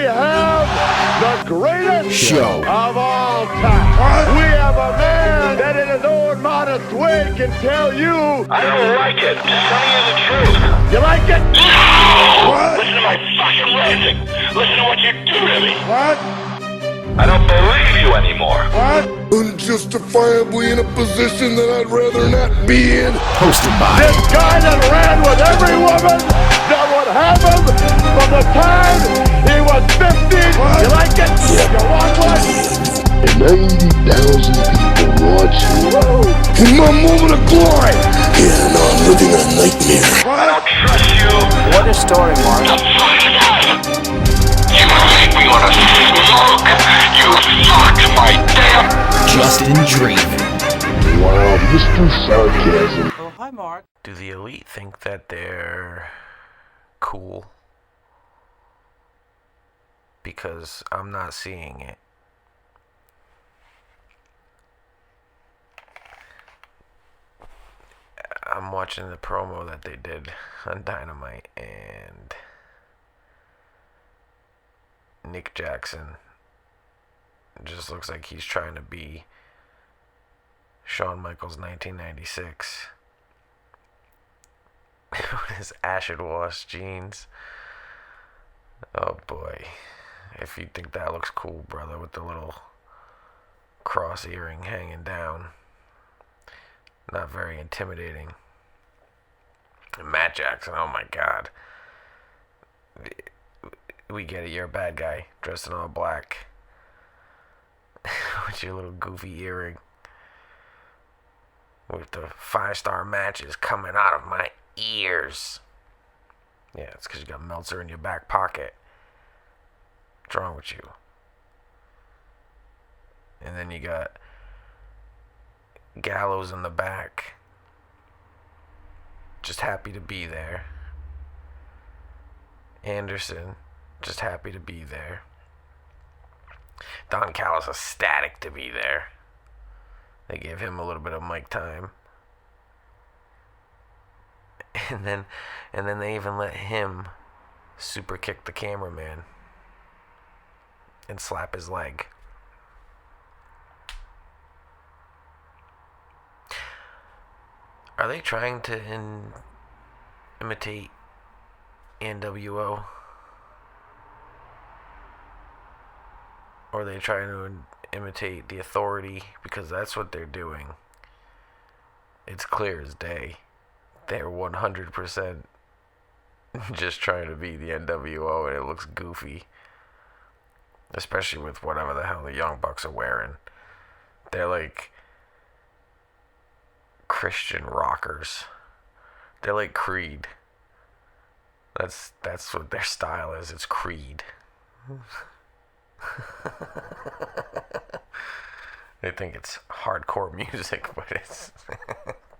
have the greatest show of all time. We have a man that in his own modest way can tell you, I don't like it. Just telling you the truth. You like it? No! What? Listen to my fucking ranting. Listen to what you do to me. What? I don't believe you anymore. What? Unjustifiably in a position that I'd rather not be in. Hosted by This guy that ran with every woman that would have him from the time he was 15. What? You like it? Yeah. You want one? And 90,000 people watching. Woo! In my moment of glory. Yeah, no, I'm living a nightmare. I don't trust you. What a story, Mark. The fuck is that? You make me want to smoke. You fucked my damn... Justin Dreamin'. Wow, Mr. Sarcasm. Oh, hi, Mark. Do the elite think that they're cool? Because I'm not seeing it. I'm watching the promo that they did on Dynamite, and Nick Jackson just looks like he's trying to be Shawn Michaels 1996 with his acid wash jeans. Oh boy, if you think that looks cool, brother, with the little cross earring hanging down, not very intimidating. And Matt Jackson, oh my god, we get it, you're a bad guy dressed in all black with your little goofy earring, with the 5-star matches coming out of my ears. Yeah, it's because you got Meltzer in your back pocket. What's wrong with you? And then you got Gallows in the back, just happy to be there. Anderson, just happy to be there. Don Callis ecstatic to be there. They gave him a little bit of mic time. And then they even let him super kick the cameraman and slap his leg. Are they trying to imitate NWO? Or are they trying to imitate the Authority? Because that's what they're doing. It's clear as day. They're 100% just trying to be the NWO, and it looks goofy. Especially with whatever the hell the Young Bucks are wearing. They're like Christian rockers. They're like Creed. That's what their style is. It's Creed. They think it's hardcore music, but it's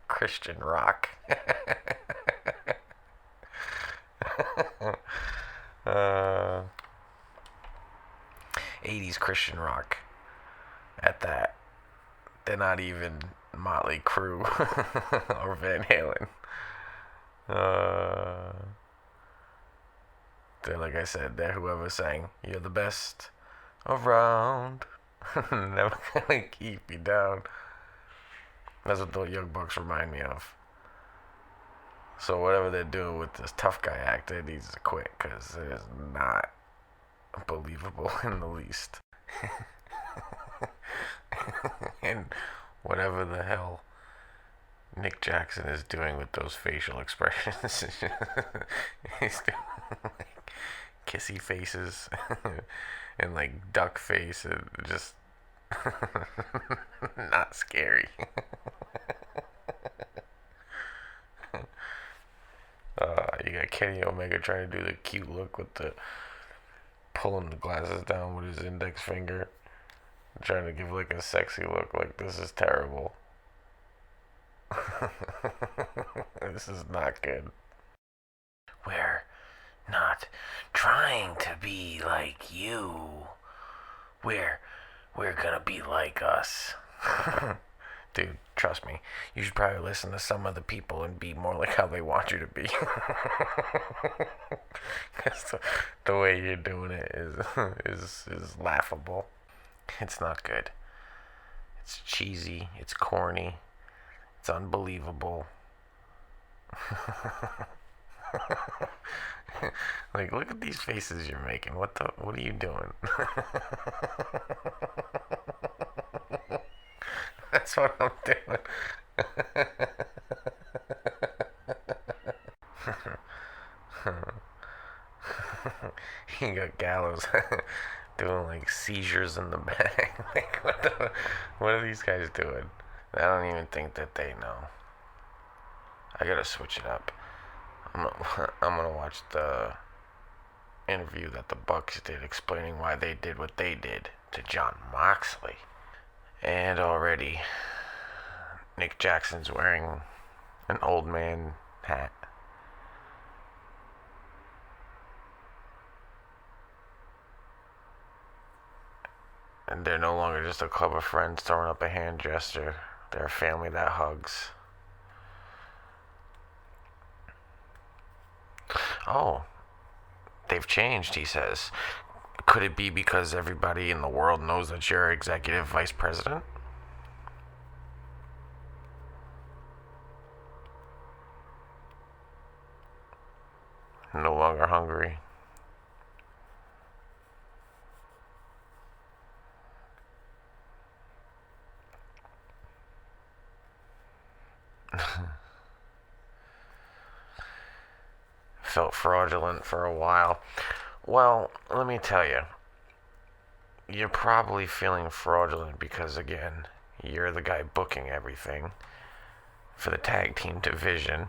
Christian rock. 80s Christian rock at that. They're not even Motley Crue or Van Halen. They're, like I said, they're whoever sang "You're the Best Around." Never gonna keep me down. That's what the Young Bucks remind me of. So whatever they're doing with this tough guy act, it needs to quit, because it is not believable in the least. And whatever the hell Nick Jackson is doing with those facial expressions, he's doing like kissy faces and like duck face, and just not scary. You got Kenny Omega trying to do the cute look with the pulling the glasses down with his index finger, trying to give like a sexy look, like this is terrible. This is not good. We're not trying to be like you. We're gonna be like us. Dude, trust me. You should probably listen to some other people and be more like how they want you to be. Because the way you're doing it is laughable. It's not good. It's cheesy. It's corny. It's unbelievable. Like, look at these faces you're making. What are you doing? That's what I'm doing. You got Gallows doing like seizures in the back. Like, what are these guys doing? I don't even think that they know. I gotta switch it up. I'm gonna watch the interview that the Bucks did explaining why they did what they did to John Moxley. And already, Nick Jackson's wearing an old man hat. And they're no longer just a club of friends throwing up a hand gesture. They're a family that hugs. Oh, they've changed, he says. Could it be because everybody in the world knows that you're executive vice president? No longer hungry. Felt fraudulent for a while. Well, let me tell you, you're probably feeling fraudulent because, again, you're the guy booking everything for the tag team division,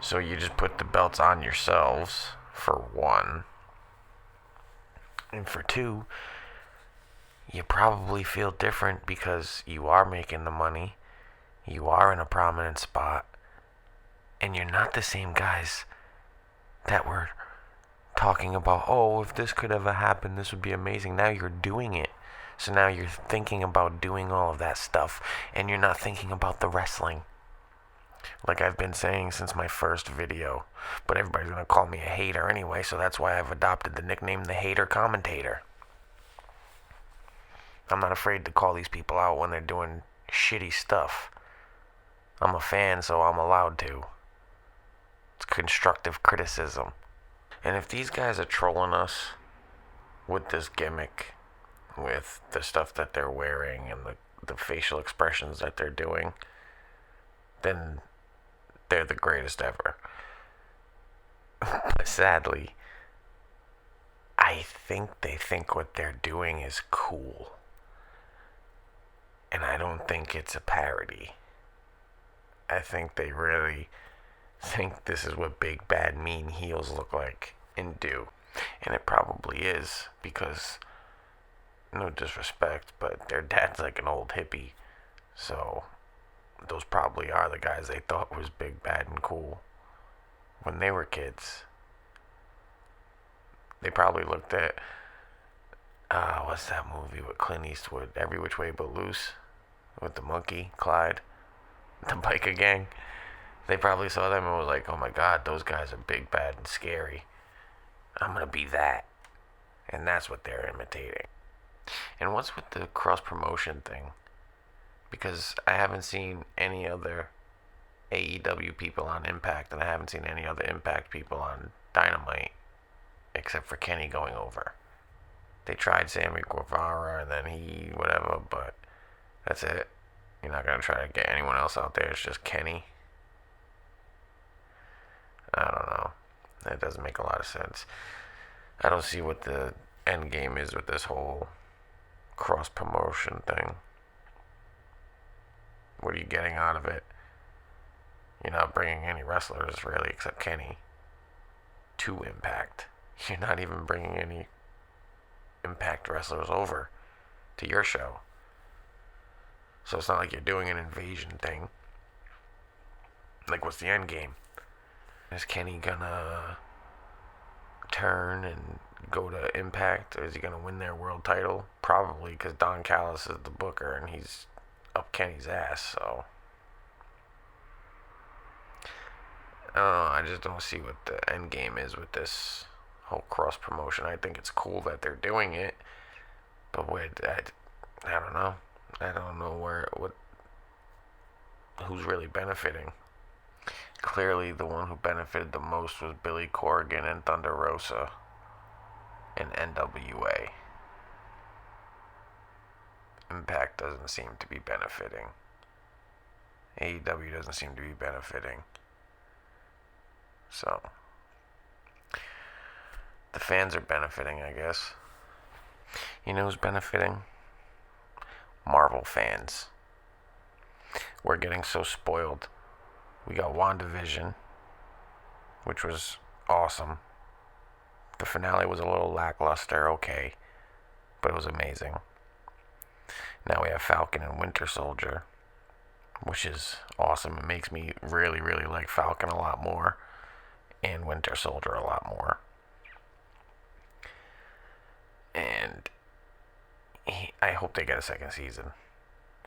so you just put the belts on yourselves, for one. And for two, you probably feel different because you are making the money, you are in a prominent spot, and you're not the same guys that were talking about, oh, if this could ever happen, this would be amazing. Now you're doing it. So now you're thinking about doing all of that stuff, and you're not thinking about the wrestling. Like I've been saying since my first video. But everybody's going to call me a hater anyway, so that's why I've adopted the nickname the Hater Commentator. I'm not afraid to call these people out when they're doing shitty stuff. I'm a fan, so I'm allowed to. It's constructive criticism. And if these guys are trolling us with this gimmick, with the stuff that they're wearing and the facial expressions that they're doing, then they're the greatest ever. But sadly, I think they think what they're doing is cool. And I don't think it's a parody. I think they really think this is what big, bad, mean heels look like and do. And it probably is, because, no disrespect, but their dad's like an old hippie. So those probably are the guys they thought was big, bad, and cool when they were kids. They probably looked at, what's that movie with Clint Eastwood? Every Which Way But Loose? With the monkey, Clyde, the biker gang. They probably saw them and was like, oh my god, those guys are big, bad, and scary. I'm gonna be that. And that's what they're imitating. And what's with the cross-promotion thing? Because I haven't seen any other AEW people on Impact, and I haven't seen any other Impact people on Dynamite, except for Kenny going over. They tried Sammy Guevara, and then he, whatever, but that's it. You're not gonna try to get anyone else out there, it's just Kenny. I don't know. That doesn't make a lot of sense. I don't see what the end game is with this whole cross-promotion thing. What are you getting out of it? You're not bringing any wrestlers, really, except Kenny, to Impact. You're not even bringing any Impact wrestlers over to your show. So it's not like you're doing an invasion thing. Like, what's the end game? Is Kenny gonna turn and go to Impact? Is he gonna win their world title? Probably, because Don Callis is the booker and he's up Kenny's ass, so I don't know. I just don't see what the end game is with this whole cross promotion. I think it's cool that they're doing it, but I don't know. I don't know who's really benefiting. Clearly, the one who benefited the most was Billy Corgan and Thunder Rosa in NWA. Impact doesn't seem to be benefiting. AEW doesn't seem to be benefiting. So, the fans are benefiting, I guess. You know who's benefiting? Marvel fans. We're getting so spoiled. We got WandaVision, which was awesome. The finale was a little lackluster, okay, but it was amazing. Now we have Falcon and Winter Soldier, which is awesome. It makes me really, really like Falcon a lot more, and Winter Soldier a lot more. And I hope they get a second season,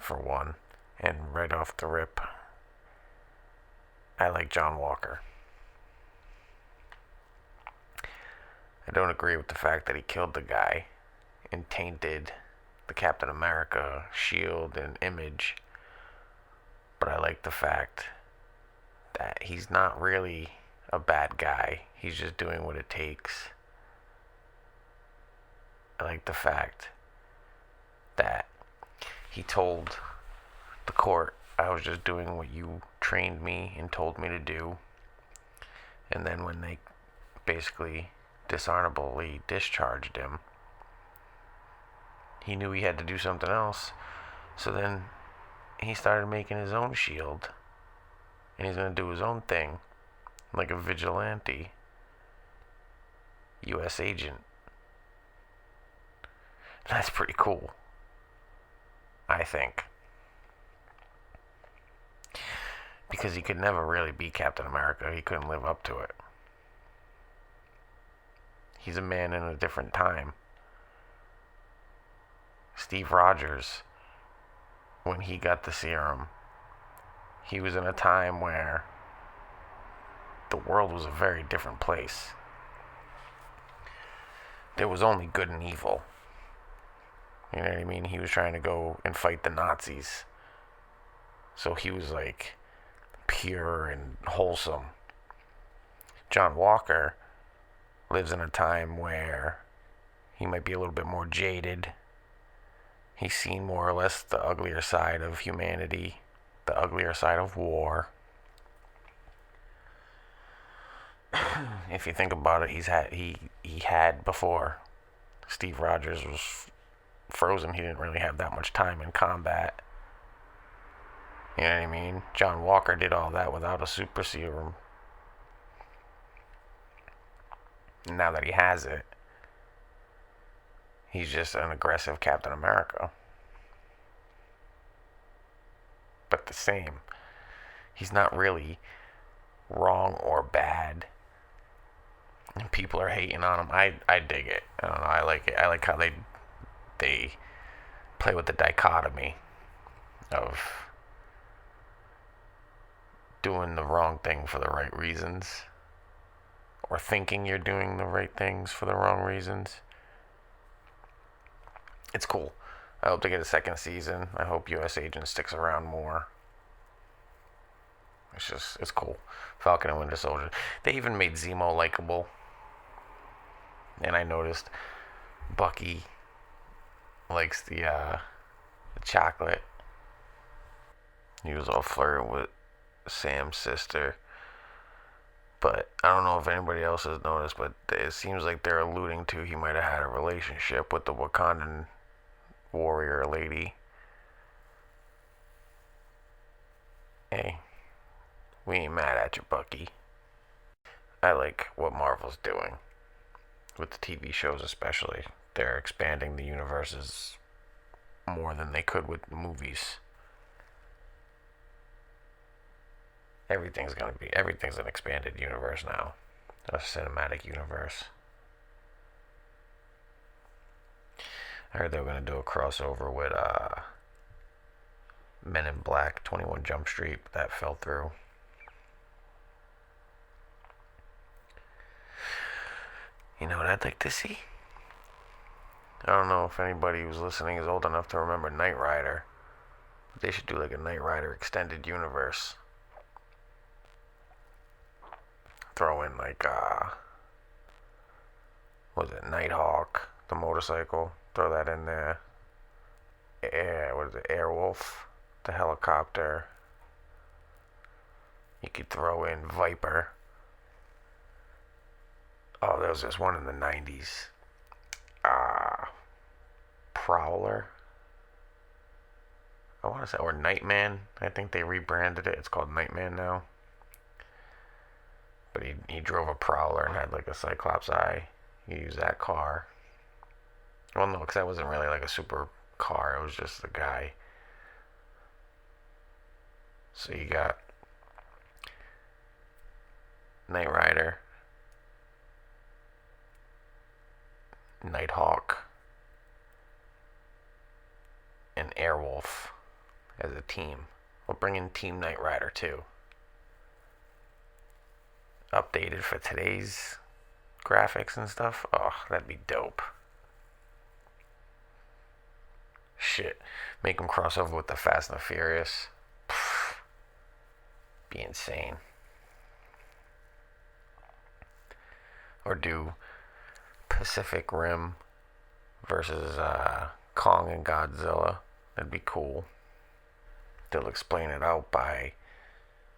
for one. And right off the rip, I like John Walker. I don't agree with the fact that he killed the guy and tainted the Captain America shield and image, but I like the fact that he's not really a bad guy. He's just doing what it takes. I like the fact that he told the court, I was just doing what you trained me and told me to do. And then when they basically dishonorably discharged him, he knew he had to do something else. So then he started making his own shield. And he's going to do his own thing. Like a vigilante. U.S. agent. That's pretty cool, I think. Because he could never really be Captain America. He couldn't live up to it. He's a man in a different time. Steve Rogers, when he got the serum, he was in a time where the world was a very different place. There was only good and evil. You know what I mean? He was trying to go and fight the Nazis. So he was like pure and wholesome. John Walker lives in a time where he might be a little bit more jaded. He's seen more or less the uglier side of humanity, the uglier side of war. If you think about it, he had before Steve Rogers was frozen. He didn't really have that much time in combat. You know what I mean? John Walker did all that without a super serum. And now that he has it, he's just an aggressive Captain America. But the same. He's not really wrong or bad. And people are hating on him. I dig it. I don't know. I like it. I like how they play with the dichotomy of doing the wrong thing for the right reasons, or thinking you're doing the right things for the wrong reasons. It's cool. I hope to get a second season. I hope U.S. Agent sticks around more. It's cool. Falcon and Winter Soldier. They even made Zemo likable. And I noticed Bucky likes the chocolate. He was all flirting with Sam's sister. But I don't know if anybody else has noticed, but it seems like they're alluding to he might have had a relationship with the Wakandan warrior lady. Hey, we ain't mad at you, Bucky. I like what Marvel's doing with the TV shows, especially. They're expanding the universes more than they could with the movies. Everything's an expanded universe now. A cinematic universe. I heard they were going to do a crossover with Men in Black, 21 Jump Street, that fell through. You know what I'd like to see? I don't know if anybody who's listening is old enough to remember Knight Rider. They should do like a Knight Rider extended universe. Throw in like, what was it, Nighthawk, the motorcycle. Throw that in there. Airwolf, the helicopter. You could throw in Viper. Oh, there was this one in the 90s. Prowler. I want to say, or Nightman. I think they rebranded it. It's called Nightman now. But he drove a Prowler and had like a Cyclops eye. You use that car. Well, no, because that wasn't really like a super car. It was just the guy. So you got Knight Rider, Nighthawk, and Airwolf as a team. We'll bring in Team Knight Rider too. Updated for today's graphics and stuff. Oh, that'd be dope. Shit. Make them cross over with the Fast and the Furious. Pfft. Be insane. Or do Pacific Rim versus Kong and Godzilla. That'd be cool. They'll explain it out by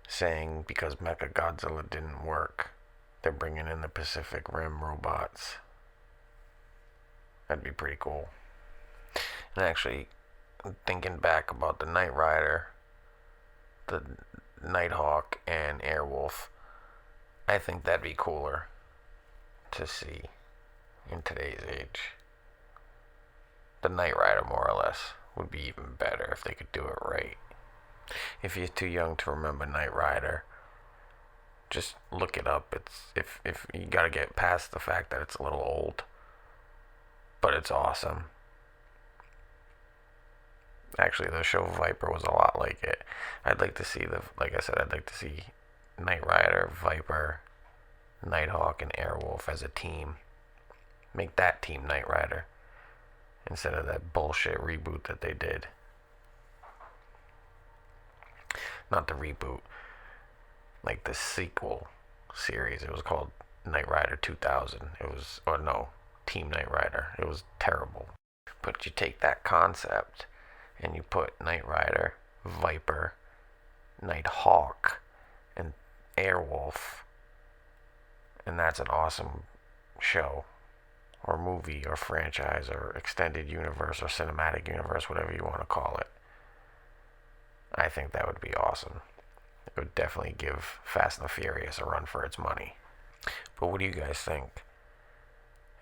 saying because Mechagodzilla didn't work, they're bringing in the Pacific Rim robots. That'd be pretty cool. And actually, thinking back about the Knight Rider, the Nighthawk, and Airwolf, I think that'd be cooler to see in today's age. The Knight Rider, more or less, would be even better if they could do it right. If you're too young to remember Knight Rider, just look it up. It's if you gotta get past the fact that it's a little old, but it's awesome. Actually, the show Viper was a lot like it. I'd like to see like I said, I'd like to see Knight Rider, Viper, Nighthawk, and Airwolf as a team. Make that team Knight Rider instead of that bullshit reboot that they did. Not the reboot, like the sequel series. It was called Knight Rider 2000. Team Knight Rider. It was terrible. But you take that concept and you put Knight Rider, Viper, Nighthawk, and Airwolf, and that's an awesome show, or movie, or franchise, or extended universe, or cinematic universe, whatever you want to call it. I think that would be awesome. It would definitely give Fast and the Furious a run for its money. But what do you guys think?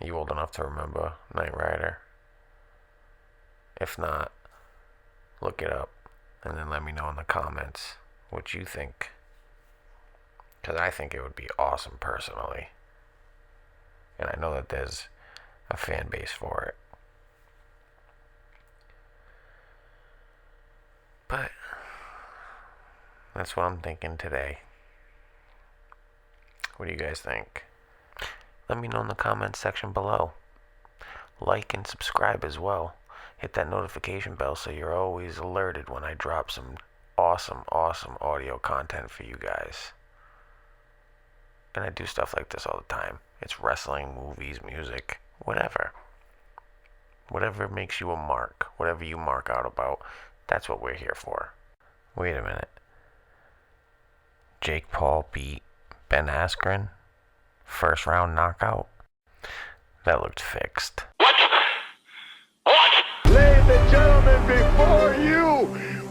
Are you old enough to remember Knight Rider? If not, look it up and then let me know in the comments what you think. Because I think it would be awesome personally. And I know that there's a fan base for it. But that's what I'm thinking today. What do you guys think? Let me know in the comments section below. Like and subscribe as well. Hit that notification bell so you're always alerted when I drop some awesome audio content for you guys. And I do stuff like this all the time. It's wrestling, movies, music, whatever. Whatever makes you a mark. Whatever you mark out about. That's what we're here for. Wait a minute. Jake Paul beat Ben Askren? First round knockout? That looked fixed. Ladies and gentlemen, before you,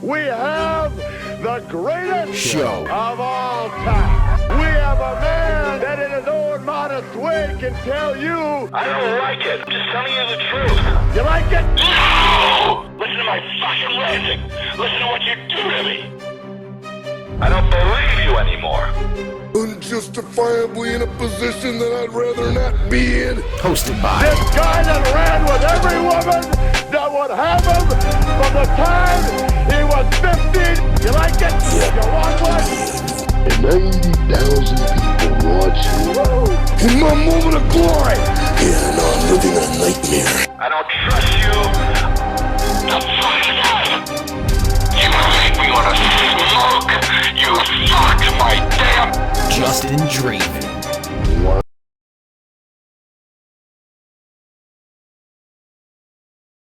we have the greatest Show of all time. We have a man that in his own modest way can tell you. I don't like it. I'm just telling you the truth. You like it? No! Listen to my fucking ranting. Listen to what you do to me. I don't believe you anymore. Unjustifiably in a position that I'd rather not be in. hosted by This guy that ran with every woman that would have him from the time he was 15. You like it? You want one? And 90,000 people watching. In my moment of glory. Yeah, no, I'm living a nightmare. I don't trust you. The fuck up! You make me want to smoke. You fucked my damn... Justin Dreven.